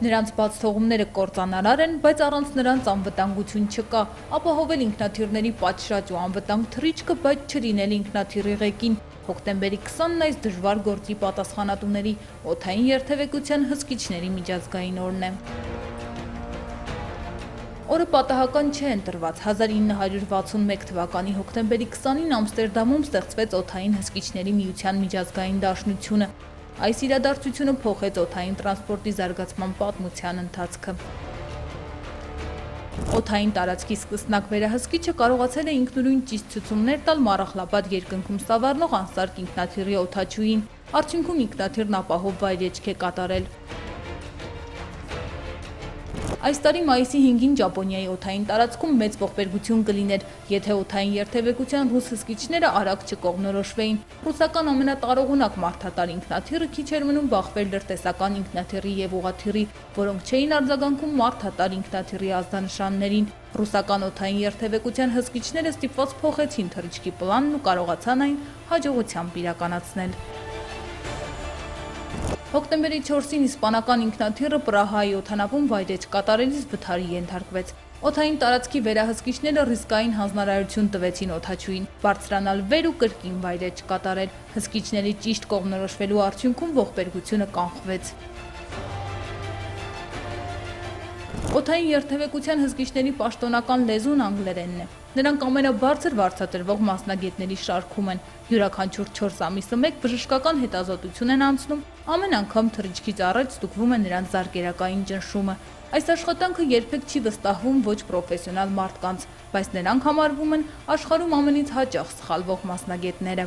Նրանց բաց թողումները կործանարար են, բայց առանց նրանց անվտանգություն չկա, ապահովել ինքնաթիռների պատշաճ ու անվտանգ թռիչքը, բայց չլինել ինքնաթիռի ղեկին։ Հոկտեմբերի 20-ն այս դժվար գործի պատասխանատուների օդային երթևեկության հսկիչների միջազգային օրն է։ Օրը պատահական չէ ընտրված։ 1961 թվականի հոկտեմբերի 20-ին Ամստերդամում ստեղծվեց օդային հսկիչների միության միջազգային դաշնությունը։ Այս իրադարձությունը փոխեց օդային տրանսպորտի զարգացման պատմության ընթացքը։ Օդային տարածքի սկսնակ վերահսկիչը կարողացել է ինքնուրույն ճիշտ ցուցումներ տալ Մառախլապատ երկնքում սավառնող անսարք ինքնաթիռի օդաչուին։ Արդյունքում ինքնաթիռն ապահով վայրէջք է կատարել։ Այս տարի մայիսի 5-ին Ճապոնիայի օդային տարածքում մեծ ողբերգություն կլիներ, եթե օդային երթևեկության ռուս հսկիչները արագ չկողմնորոշվեին։ Ռուսական ամենատարողունակ մարդատար ինքնաթիռը քիչ էր մնում բախվել լրտեսական ինքնաթիռի եւ ուղղաթիռի, որոնք չէին արձագանքում մարդատար ինքնաթիռի ազդանշաններին։ Ռուսական օդային երթևեկության հսկիչները ստիպված փոխեցին թռիչքի պլանն ու կարողացան այն հաջողությամբ իրականացնել։ Հոկտեմբերի 4-ին իսպանական ինքնաթիռը Պրահայի օդանավում վայրէջք կատարելիս վթարի ենթարկվեց։ Օդային տարածքի վերահսկիչները ռիսկային հանձնարարություն տվեցին օդաչուին բարձրանալ վեր ու կրկին վայրէջք կատարել։ Հսկիչների ճիշտ կողմնորոշվելու արդյունքում ողբերգությունը կանխվեց։ Օդային երթևեկության հսկիչների պաշտոնական լեզուն անգլերենն է։ Նրանք ամենաբարձր վարձատրվող մասնագետների շարքում են։ Յուրաքանչյուր 4 ամիսը մեկ բժշկական հետազոտություն են անցնում, ամեն անգամ թռիչքից առաջ ստուգվում է նրանց զարկերակային ճնշումը։ Այս աշխատանքը երբեք չի վստահվում ոչ պրոֆեսիոնալ մարդկանց, բայց նրանք համարվում են աշխարհում ամենից հաճախ սխալվող մասնագետները։